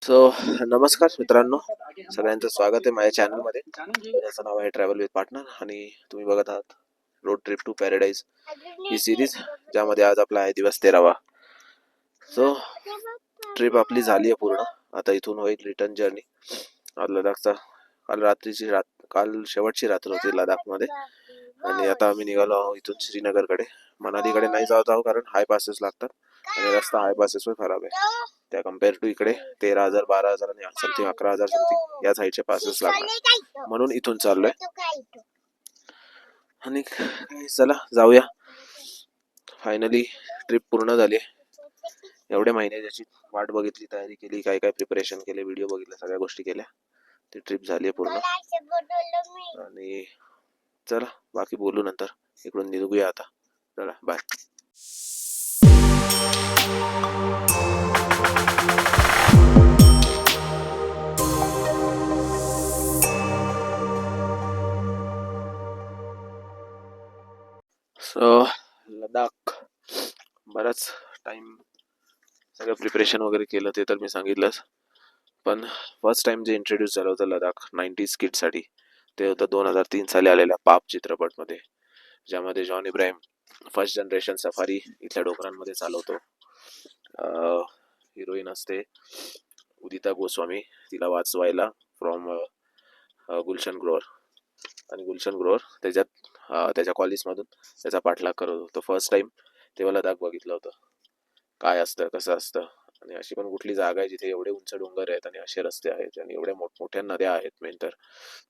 So नमस्कार मित्रांनो, सगळ्यांचं स्वागत आहे माझ्या चॅनलमध्ये. ज्याचं नाव आहे ट्रॅव्हल विथ पार्टनर आणि तुम्ही बघत आहात रोड ट्रिप टू पॅराडाईज ही सिरीज, ज्यामध्ये आज आपला आहे दिवस 13वा. सो ट्रिप आपली झाली आहे पूर्ण. आता इथून होईल रिटर्न जर्नी. आज लडाखचा काल शेवटची रात्र होती लडाखमध्ये आणि आता आम्ही निघालो आहोत इथून श्रीनगरकडे. मनालीकडे नाही जात आहोत कारण हाय पासेस लागतात आणि रस्ता हाय पासेसवर खराब आहे. त्या कम्पेअर टू इकडे 13,000 12,000 आणि समथिंग 11,000 समथिंग या साईडचे पासेस लागणार, म्हणून इथून चाललोय. आणि चला जाऊया. फायनली ट्रिप पूर्ण झाली. एवढे महिने ज्याची वाट बघितली, तयारी केली, काय काय प्रिपरेशन केले, व्हिडिओ बघितले, सगळ्या गोष्टी केल्या. ती ट्रिप झाली पूर्ण. आणि चला बाकी बोलू नंतर. इकडून निघूया आता. चला बाय. सो लडाख बराच टाइम सगळं प्रिपरेशन वगैरे केलं, ते तर मी सांगितलंच. पण फर्स्ट टाइम जे इंट्रोड्यूस झालं होतं लडाख 90s किडसाठी, ते होतं 2003 साली आलेल्या पाप चित्रपटमध्ये, ज्यामध्ये John Ibrahim first generation safari इथल्या डोंगरांमध्ये चालवतो. हिरोईन असते उदिता गोस्वामी, तिला वाचवायला फ्रॉम गुलशन ग्रोवर. आणि गुलशन ग्रोवर त्याच्या कॉलेजमधून त्याचा पाठलाग करत होतो. फर्स्ट टाइम तेव्हा लडाख बघितलं होतं, काय असतं कसं असतं. आणि अशी पण कुठली जागा आहे जिथे एवढे उंच डोंगर आहेत आणि असे रस्ते आहेत आणि एवढ्या मोठमोठ्या नद्या आहेत, मेन तर,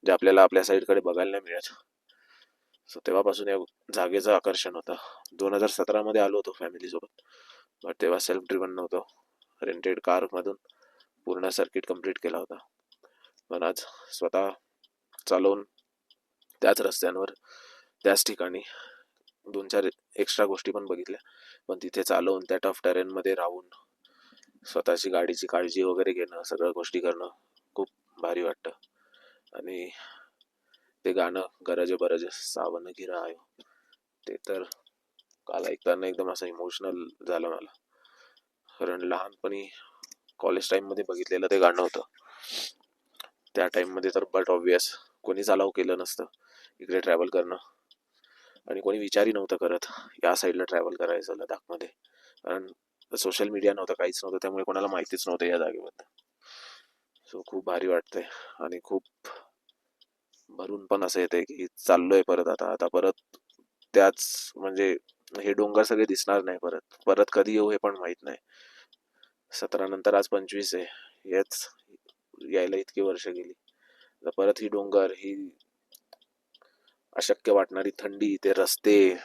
जे आपल्याला आपल्या साईडकडे बघायला नाही मिळत. सो तेव्हापासून या जागेचं आकर्षण होतं. 2017 मध्ये आलो होतो फॅमिलीसोबत, बट तेव्हा सेल्फ ड्रिव्हन नव्हतं. रेंटेड कारमधून पूर्ण सर्किट कम्प्लीट केला होता. पण आज स्वतः चालवून त्याच रस्त्यांवर त्याच ठिकाणी 2-4 एक्स्ट्रा गोष्टी पण बघितल्या. पण तिथे चालवून त्या टफ टेरेनमध्ये राहून स्वतःची गाडीची काळजी वगैरे घेणं, सगळ्या गोष्टी करणं खूप भारी वाटतं. आणि ते गाणं गरज बरज सावन गिरा आयो, ते तर काल ऐकताना एकदम असं इमोशनल झालं मला. कारण लहानपणी कॉलेज टाइममध्ये बघितलेलं ते गाणं होतं. त्या टाइममध्ये तर बट ऑब्वियस कोणीच अलाव केलं नसतं इकडे ट्रॅव्हल करणं, आणि कोणी विचारही नव्हतं करत या साईडला ट्रॅव्हल करायचं लडाखमध्ये. कारण सोशल मीडिया नव्हतं, काहीच नव्हतं, त्यामुळे कोणाला माहितीच नव्हतं या जागेबद्दल. सो खूप भारी वाटतंय आणि खूप भरून पण असं येतंय की चाललोय परत. आता परत त्याच, म्हणजे हे डोंगर सगळे दिसणार नाही परत कधी येऊ हे पण माहित नाही. 17 नंतर आज 25 आहे. याच यायला इतकी वर्ष गेली. परत ही डोंगर, ही अशक्य वाटणारी थंडी, ते रस्ते,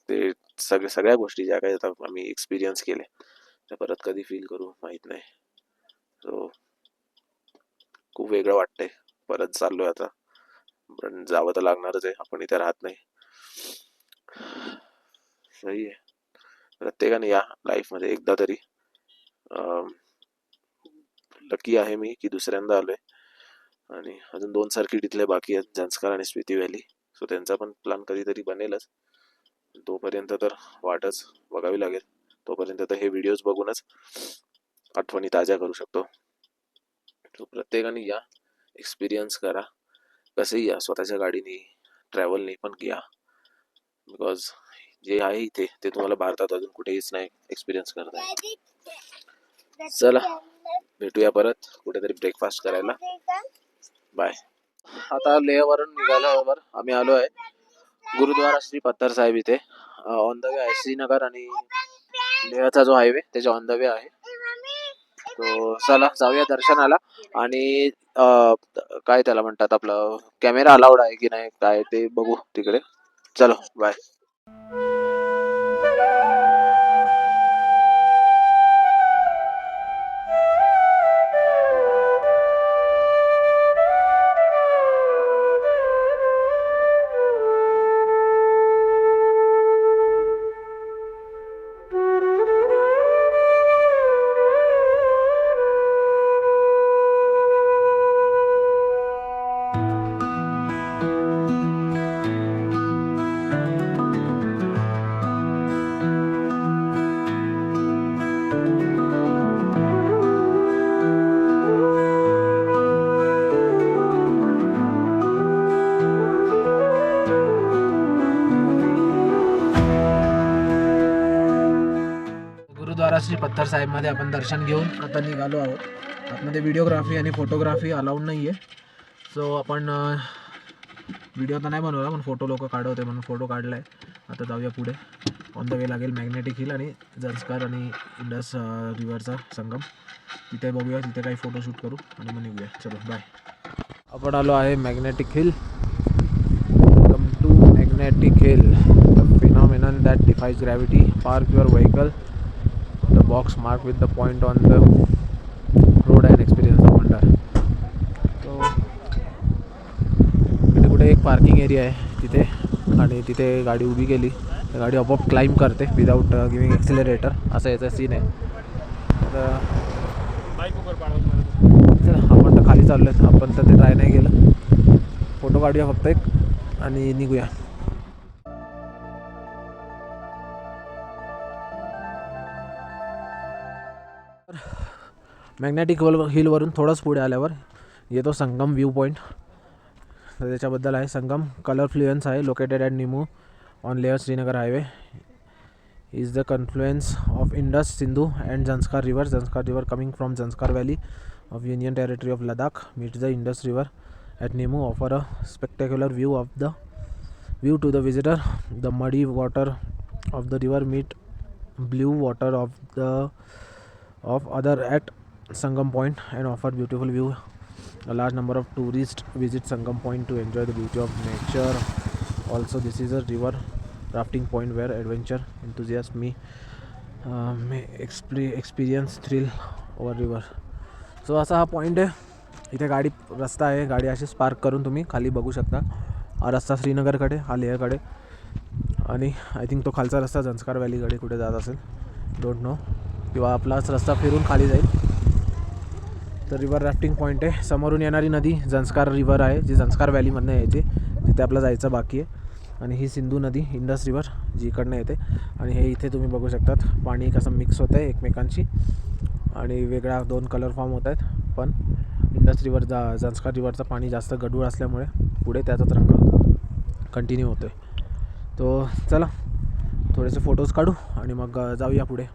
ते सगळ्या गोष्टी ज्या काही आम्ही एक्सपिरियन्स केले, त्या परत कधी फील करू माहित नाही. सो खूप वेगळं वाटतंय. परत चाललोय आता, पण जावं तर लागणारच आहे, आपण इथे राहत नाही. सही आहे. प्रत्येकाने या लाईफमध्ये एकदा तरी, लकी आहे मी की दुसऱ्यांदा आलोय. आणि अजून 2 सर्किट इथले बाकी आहेत, झंस्कार आणि स्पिती व्हॅली. सो त्यांचा पण प्लॅन कधीतरी बनेलच. तोपर्यंत तर वाटच बघावी लागेल. तोपर्यंत तर हे व्हिडिओज बघूनच आठवणी ताज्या करू शकतो. सो प्रत्येकाने या, एक्सपिरियन्स करा. कसंही या, स्वतःच्या गाडीने ट्रॅव्हलने पण घ्या. बिकॉज जे आहे इथे ते तुम्हाला भारतात अजून कुठेहीच नाही एक्सपिरियन्स करता. चला भेटूया परत कुठेतरी ब्रेकफास्ट करायला. बाय. आता लेहवरून निघाल्यावर आम्ही आलो आहे गुरुद्वारा श्री पत्थर साहेब इथे. ऑन द वे आहे श्रीनगर आणि लेहचा जो हायवे त्याच्या ऑन द वे आहे. तो चला जाऊया दर्शनाला. आणि काय त्याला म्हणतात, आपलं कॅमेरा अलाउड आहे की नाही काय ते बघू तिकडे. चलो बाय. पत्थर साहेबमध्ये आपण दर्शन घेऊन आता निघालो आहोत. आतमध्ये व्हिडिओग्राफी आणि फोटोग्राफी अलाउड नाही आहे. सो आपण व्हिडिओ तर नाही बनवला, पण फोटो लोक काढवते म्हणून फोटो काढला आहे. आता जाऊया पुढे. ऑन द वे लागेल मॅग्नेटिक हिल आणि झंस्कार आणि इंडस रिव्हरचा संगम. तिथे बघूया, तिथे काही फोटोशूट करू आणि मग निघूया. चलो बाय. आपण आलो आहे magnetic hill. Come to magnetic hill, the phenomenon that defies gravity. Park your vehicle, the box mark with the point on the road and experience the wonder. तो इकडे कुठे एक पार्किंग एरिया आहे तिथे, आणि तिथे गाडी उभी केली तर गाडी आपोआप क्लाइंब करते विदाऊट गिविंग एक्सिलरेटर. असं याचा सीन आहे. तर चला आपण तर खाली चाललो आहे, आपण तर ते ट्राय नाही केलं. फोटो काढूया फक्त एक आणि निघूया. मॅग्नेटिक हिलवरून थोडंच पुढे आल्यावर येतो संगम व्ह्यू पॉईंट. तर त्याच्याबद्दल आहे. संगम कलर फ्लुएन्स आहे, located at Nimmu on Leh Srinagar highway. is the confluence of Indus, Sindhu and Zanskar river. Zanskar river coming from Zanskar valley of Union Territory of Ladakh meets the Indus river at Nemu, offer a spectacular view to the visitor. The muddy water of the river meet blue water of other at Sangam point and offer beautiful view. A large number of tourists visit Sangam point to enjoy the beauty of nature. Also, this is a river rafting point where adventure enthusiasts may experience thrill over river. So असा हा point आहे. इथे गाडी रस्ता आहे, गाडी अशीच park करून तुम्ही खाली बघू शकता. हा रस्ता श्रीनगरकडे, हा लेहकडे, आणि आय थिंक तो खालचा रस्ता झंस्कार व्हॅलीकडे कुठे जात असेल, डोंट नो, किंवा आपलाच रस्ता फिरून खाली जाईल. तर रिवर राफ्टिंग पॉईंट आहे. समोरून येणारी नदी झंस्कार रिवर आहे, जी झंस्कार व्हॅलीमधनं यायची, जिथे आपलं जायचं बाकी आहे. आणि ही सिंधू नदी, इंडस रिवर, जी इकडनं येते. आणि हे इथे तुम्ही बघू शकतात पाणी कसं मिक्स होतं आहे एकमेकांशी, आणि वेगळा दोन कलर फॉर्म होत आहेत. पण इंडस रिवर झंस्कार रिवरचं पाणी जास्त गढूळ असल्यामुळे पुढे त्याचाच रंग कंटिन्यू होतो आहे. तो चला थोडेसे फोटोज काढू आणि मग जाऊया पुढे.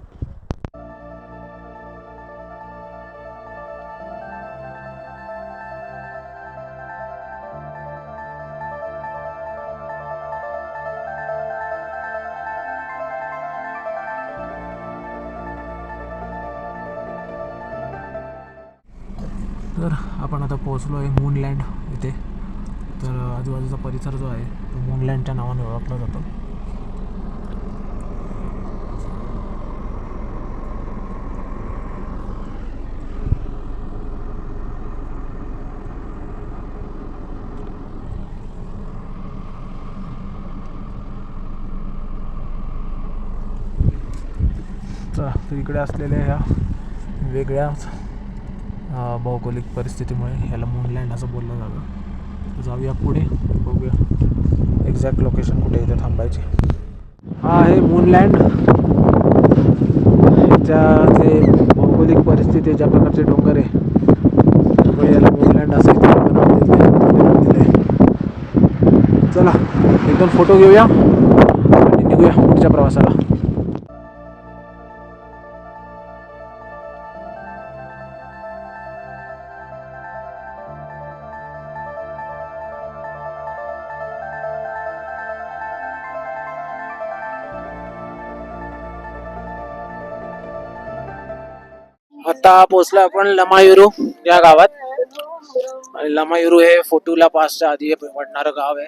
तर आपण आता पोहोचलो आहे मूनलँड इथे. तर आजूबाजूचा परिसर जो आहे तो मूनलँडच्या नावाने ओळखला जातो. तर इकडे असलेल्या ह्या वेगळ्याच भौगोलिक परिस्थितीमुळे ह्याला मूनलँड असं बोललं जातं. जाऊया पुढे, बघूया एक्झॅक्ट लोकेशन कुठे इथे थांबायची. हा आहे मूनलँड. ह्याच्या जे भौगोलिक परिस्थिती, ज्या प्रकारचे डोंगर आहे, त्यामुळे याला मूनलँड असं इथे दिलं आहे. चला एक दोन फोटो घेऊया आणि निघूया पुढच्या प्रवासाला. आता पोहोचलो आपण लमायुरू या गावात. आणि लमायुरू हे फोटूला पासच्या आधी पडणारं गाव आहे.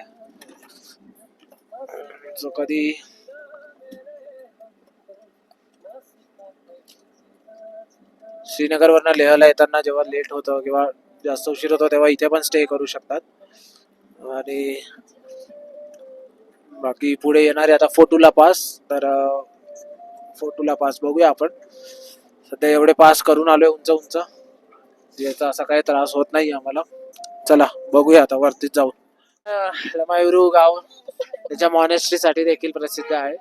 जो कधी श्रीनगरवरनं लेहला येताना जेव्हा लेट होतं किंवा जास्त उशीर होतो तेव्हा इथे पण स्टे करू शकतात. आणि बाकी पुढे येणारे आता फोटूला पास. तर फोटूला पास बघूया आपण. सध्या एवढे पास करून आलोय उंच उंच, याचा असा काही त्रास होत नाही आम्हाला. चला बघूया आता वरतीच जाऊन. लमायुरू गाव त्याच्या मॉनेस्ट्री साठी देखील प्रसिद्ध आहे,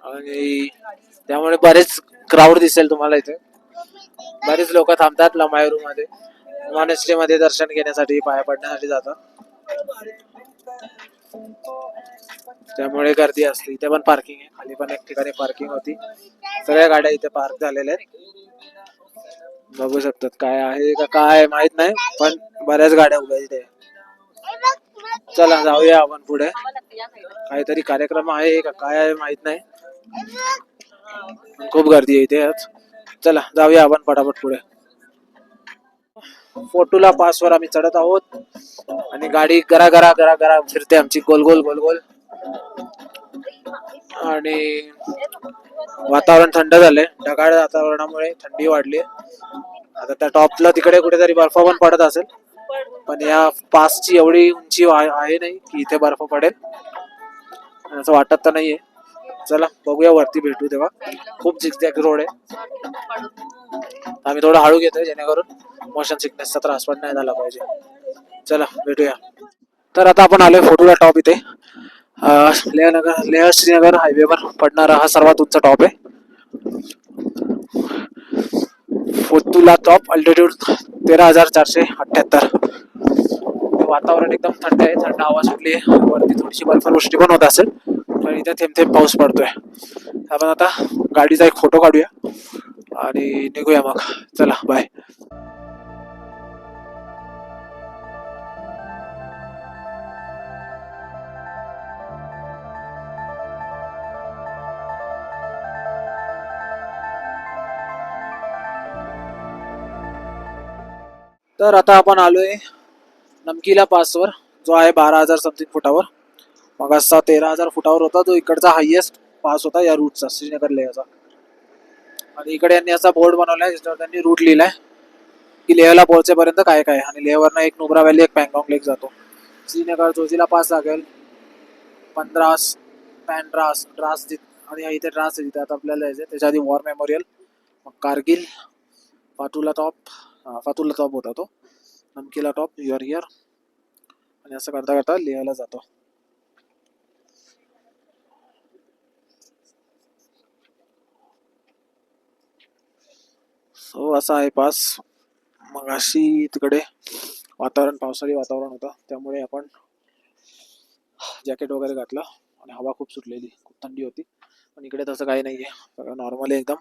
आणि त्यामुळे बरेच क्राऊड दिसेल तुम्हाला इथे. बरेच लोक थांबतात लमायुरू मध्ये, मॉनेस्ट्री मध्ये दर्शन घेण्यासाठी, पाया पडण्यासाठी जातात. त्यामुळे गर्दी असते. इथे पण पार्किंग आहे, खाली पण एक ठिकाणी पार्किंग होती. सगळ्या गाड्या इथे पार्क झालेल्या आहेत. बघू शकतात काय आहे का काय माहित नाही, पण बऱ्याच गाड्या उभ्या इथे. चला जाऊया आपण पुढे. काहीतरी कार्यक्रम आहे का काय आहे माहित नाही, खूप गर्दी आहे इथे आज. चला जाऊया आपण पटापट पुढे. फोटोला पासवर आम्ही चढत आहोत आणि गाडी गरा गरा गरा गरा फिरते आमची गोल गोल गोल गोल. आणि वातावरण थंड झालंय, ढगाळ वातावरणामुळे थंडी वाढली. आता त्या टॉपला तिकडे कुठेतरी बर्फ पण पडत असेल, पण या पासची एवढी उंची आहे नाही की इथे बर्फ पडेल, असं वाटत तर नाहीये. चला बघूया, वरती भेटू तेव्हा. खूप झिकझॅक रोड आहे, आम्ही थोडं हळू घेतोय जेणेकरून मोशन सिकनेसचा त्रास पण नाही झाला पाहिजे. चला भेटूया. तर आता आपण आलोय फोटोला टॉप इथे. लेह श्रीनगर हायवेवर पडणारा हा सर्वात उंच टॉप आहे. फोटोला टॉप अल्टिट्यूड 13,478. वातावरण एकदम थंड आहे, थंड हवा सुटली आहे. वरती थोडीशी बर्फवृष्टी पण होत असेल, पण इथे थेंब थेंब पाऊस पडतोय. आपण आता गाडीचा एक फोटो काढूया आणि निघूया मग. चला बाय. तर आता आपण आलोय नमकीला पासवर, जो आहे 12,000 समथिंग फुटावर. मग असा 13,000 फुटावर होता, जो इकडचा हायएस्ट पास होता या रूटचा, श्रीनगर लेहचा. आणि इकडे यांनी असा बोर्ड बनवलाय ज्याच्यावर त्यांनी रूट लिहिलाय की लेहला पोहोचेपर्यंत काय काय. आणि लेहवरनं एक नुब्रा व्हॅली, एक पँगॉन्ग लेक जातो. श्रीनगर जोजिला पास लागेल, पंद्रास, पॅन्ड्रास, ड्रास आणि इथे ड्रास आहे, तिथे आता आपल्याला यायचं. त्याच्या आधी वॉर मेमोरियल, मग कारगिल, फातुला टॉप होता तो, नमकीला टॉप, युअर हिअर, आणि असं करता करता लेहला जातो. सो असा आहे पास. मग अशी तिकडे वातावरण पावसाळी वातावरण होतं, त्यामुळे आपण जॅकेट वगैरे घातलं आणि हवा खूप सुटलेली, खूप थंडी होती. पण इकडे तसं काही नाही आहे, सगळं नॉर्मल आहे एकदम.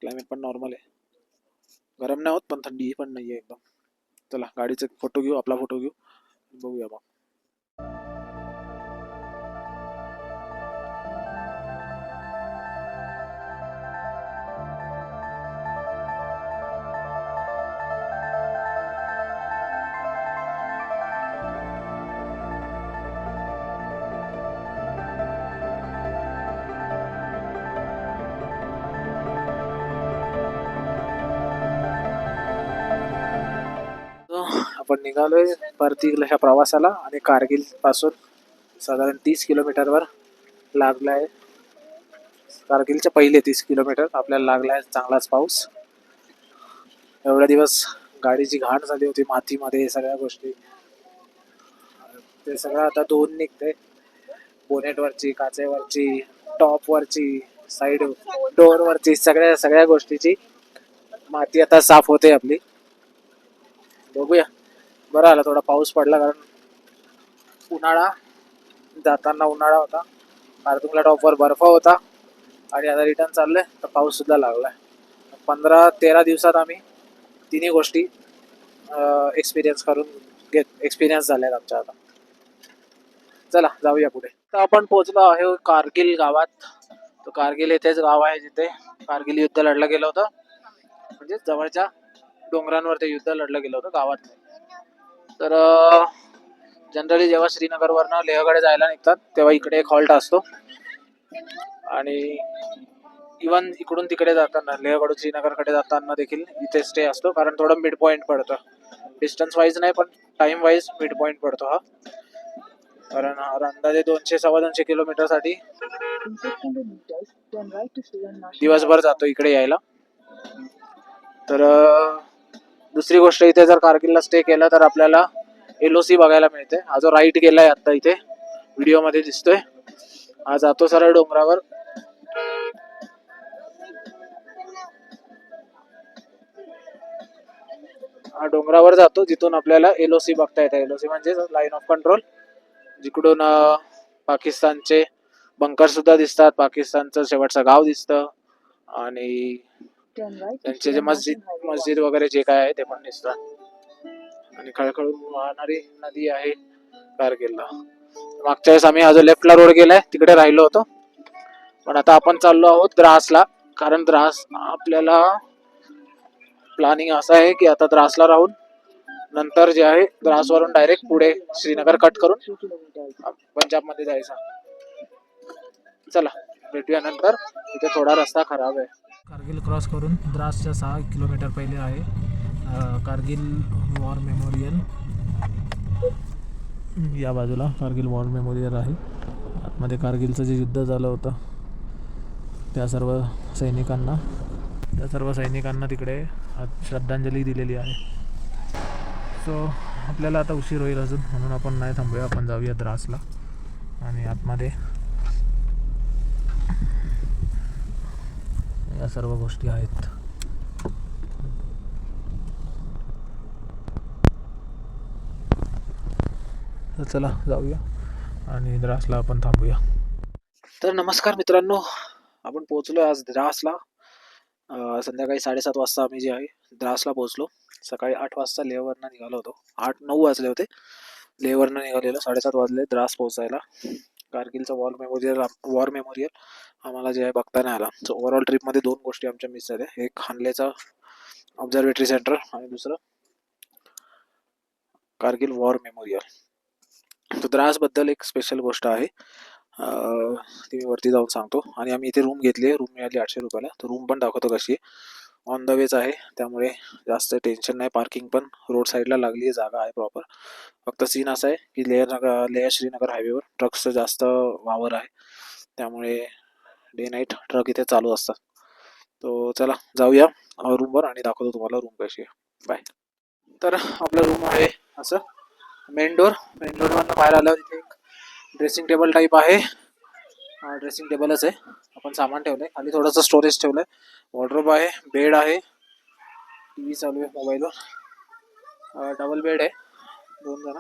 क्लायमेट पण नॉर्मल आहे, गरम नाही होत पण थंडी पण नाही आहे एकदम. चला गाडीचा फोटो घेऊ, आपला फोटो घेऊ, बघूया मग. आपण निघालोय परतीच्या प्रवासाला आणि कारगिल पासून साधारण 30 किलोमीटरवर लागलाय. कारगिलच्या पहिले 30 किलोमीटर आपल्याला लागलाय चांगलाच पाऊस. एवढ्या दिवस गाडीची घाण झाली होती मातीमध्ये, सगळ्या गोष्टी, ते सगळं आता धुवून निघते. बोनेटवरची, काचेवरची, टॉपवरची, साईड डोअरवरची, सगळ्या गोष्टीची माती आता साफ होते आपली. बघूया, बरं आला थोडा पाऊस पडला, कारण उन्हाळा, जाताना उन्हाळा होता, कारगिलला टॉपवर बर्फ होता, आणि आता रिटर्न चाललंय तर पाऊस सुद्धा लागलाय. 15-13 दिवसात आम्ही तिन्ही गोष्टी एक्सपिरियन्स झाल्यात आमच्या आता. चला जाऊया पुढे. तर आपण पोहोचलो आहे कारगिल गावात. तर कारगिल येथेच गाव आहे जिथे कारगिल युद्ध लढलं गेलं होतं, म्हणजे जवळच्या डोंगरांवर ते युद्ध लढलं गेलं होतं, गावात. तर जनरली जेव्हा श्रीनगरवरनं लेहकडे जायला निघतात तेव्हा इकडे एक हॉल्ट असतो, आणि इवन इकडून तिकडे जाताना, लेहकडून श्रीनगरकडे जाताना देखील इथे स्टे असतो, कारण थोडं मिड पॉईंट पडतं. डिस्टन्स वाईज नाही पण टाइम वाईज मिड पॉईंट पडतो हा, कारण अंदाजे 200-250 किलोमीटरसाठी दिवसभर जातो इकडे यायला. तर दुसरी गोष्ट, इथे जर कारगिलला स्टे केला तर आपल्याला LOC बघायला मिळते. हा जो राईट गेलाय आता इथे व्हिडिओ मध्ये दिसतोय, हा जातो सरळ डोंगरावर. हा डोंगरावर जातो, जिथून आपल्याला LOC बघता येते. LOC म्हणजे लाईन ऑफ कंट्रोल, जिकडून पाकिस्तानचे बंकर सुद्धा दिसतात, पाकिस्तानचं शेवटचं गाव दिसतं आणि त्यांचे जे मस्जिद वगैरे जे काय आहे ते पण दिसतात आणि खळखळून वाहणारी नदी आहे कारगिलला. मागच्या वेळेस आम्ही हा जो लेफ्टला रोड गेलाय तिकडे राहिलो होतो, पण आता आपण चाललो आहोत द्रासला. कारण द्रास आपल्याला प्लॅनिंग असं आहे की आता द्रासला राहून नंतर जे आहे द्रासवरून डायरेक्ट पुढे श्रीनगर कट करून पंजाबमध्ये जायचं. चला भेटूया नंतर. इथे थोडा रस्ता खराब आहे. कारगिल क्रॉस करून द्रासच्या 6 किलोमीटर पहिले आहे कारगिल वॉर मेमोरियल. या बाजूला कारगिल वॉर मेमोरियल आहे. आतमध्ये कारगिलचं जे युद्ध झालं होतं त्या सर्व सैनिकांना तिकडे श्रद्धांजली दिलेली आहे. सो आपल्याला आता उशीर होईल अजून, म्हणून आपण नाही थांबूया, आपण जाऊया द्रासला. आणि आतमध्ये या सर्व गोष्टी आहेत. तर चला जाऊया आणि द्रासला आपण थांबूया. तर नमस्कार मित्रांनो, आपण पोहोचलो आज द्रासला. संध्याकाळी 7:30 वाजता आम्ही जे आहे द्रासला पोहोचलो. सकाळी 8 वाजता लेहवरनं निघालो होतो. 8-9 वाजले होते लेहवरनं निघालेलं. 7:30 वाजले द्रास पोहोचायला. कारगिलचा वॉर मेमोरियल आम्हाला जे आहे बघता नाही आला. सो ओव्हरऑल ट्रिपमध्ये 2 गोष्टी आमच्या मिस झाल्या. एक हानलेचा ऑब्झर्वेटरी सेंटर आणि दुसरं कारगिल वॉर मेमोरियल. तर द्रासबद्दल एक स्पेशल गोष्ट आहे, ती मी वरती जाऊन सांगतो. आणि आम्ही इथे रूम घेतली आहे. रूम मिळाली 800 रुपयाला. तर रूम पण दाखवतो कशी आहे. ऑन द वेच आहे, त्यामुळे जास्त टेन्शन नाही. पार्किंग पण रोड साईडला लागली आहे, जागा आहे प्रॉपर. फक्त सीन असा आहे की लेह श्रीनगर हायवेवर ट्रक्सचं जास्त वावर आहे, त्यामुळे डे नाईट ट्रक इथे चालू असतात. तो चला जाऊया रूमवर आणि दाखवतो तुम्हाला रूम कशी आहे. बाय. तर आपलं रूम आहे असं. मेन डोअरवरनं बाहेर आल्यावर इथे एक ड्रेसिंग टेबल टाईप आहे. ड्रेसिंग टेबलच आहे. आपण सामान ठेवलं आहे. खाली थोडंसं स्टोरेज ठेवलं आहे. वॉर्डरोब आहे, बेड आहे, टी व्ही चालू आहे मोबाईलवर, डबल बेड आहे 2 जण.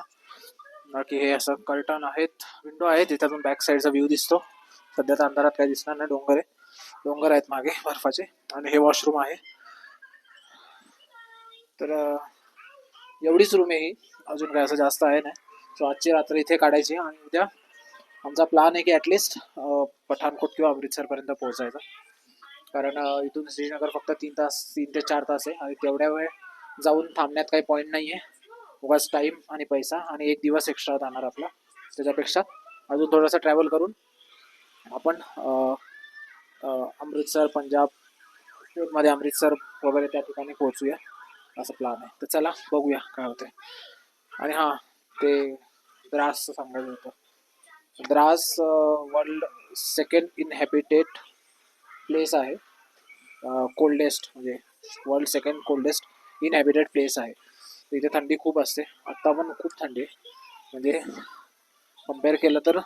बाकी हे असं कर्टन आहेत, विंडो आहे त्याच्यातून बॅक साईडचा व्ह्यू दिसतो. सध्या तर अंधारात काही दिसणार नाही. डोंगर आहेत मागे बर्फाचे. आणि हे वॉशरूम आहे. तर एवढीच रूम आहे ही, अजून काय असं जास्त आहे नाही. सो आजची रात्र इथे काढायची आणि उद्या आमचा प्लॅन आहे की ॲटलिस्ट पठाणकोट किंवा अमृतसरपर्यंत पोहोचायचा. कारण इथून श्रीनगर फक्त 3 ते 4 तास आहे आणि तेवढ्या वेळ जाऊन थांबण्यात काही पॉईंट नाही आहे. उगाच टाईम आणि पैसा आणि 1 दिवस एक्स्ट्रा जाणार आपला. त्याच्यापेक्षा अजून थोडंसं ट्रॅव्हल करून आपण अमृतसर, पंजाब मध्ये अमृतसर वगैरे त्या ठिकाणी पोहोचूया असं प्लॅन आहे. तर चला बघूया काय होते. आणि हां, ते द्रासचं सांगायचं होतं. द्रास वर्ल्ड सेकंड इनहॅबिटेड प्लेस आहे. कोल्डेस्ट म्हणजे वर्ल्ड सेकंड कोल्डेस्ट इनहॅबिटेड प्लेस आहे. तर इथे थंडी खूप असते. आत्ता पण खूप थंडी आहे. म्हणजे कम्पेअर केलं तर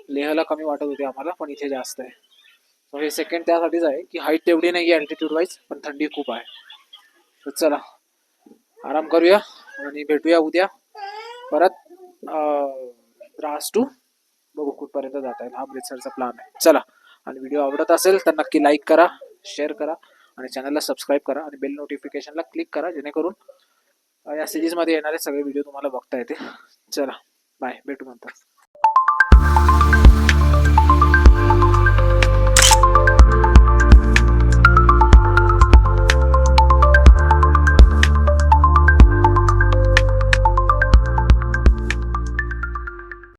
लेहला कमी वाटत होते आम्हाला, पण इथे जास्त आहे. सो हे सेकंड त्यासाठीच आहे की हाईट तेवढी नाही आहे अल्टिट्यूड वाईज, पण थंडी खूप आहे. तर चला आराम करूया आणि भेटूया उद्या परत. द्रास टू बघू कुठपर्यंत जाता येईल. हा अमृतसरचा प्लॅन आहे. चला, आणि व्हिडिओ आवडत असेल तर नक्की लाईक करा, शेअर करा आणि चॅनलला सबस्क्राईब करा आणि बेल नोटिफिकेशनला क्लिक करा, जेणेकरून या सिरीजमध्ये येणारे सगळे व्हिडिओ तुम्हाला बघता येते. चला बाय, भेटू नंतर.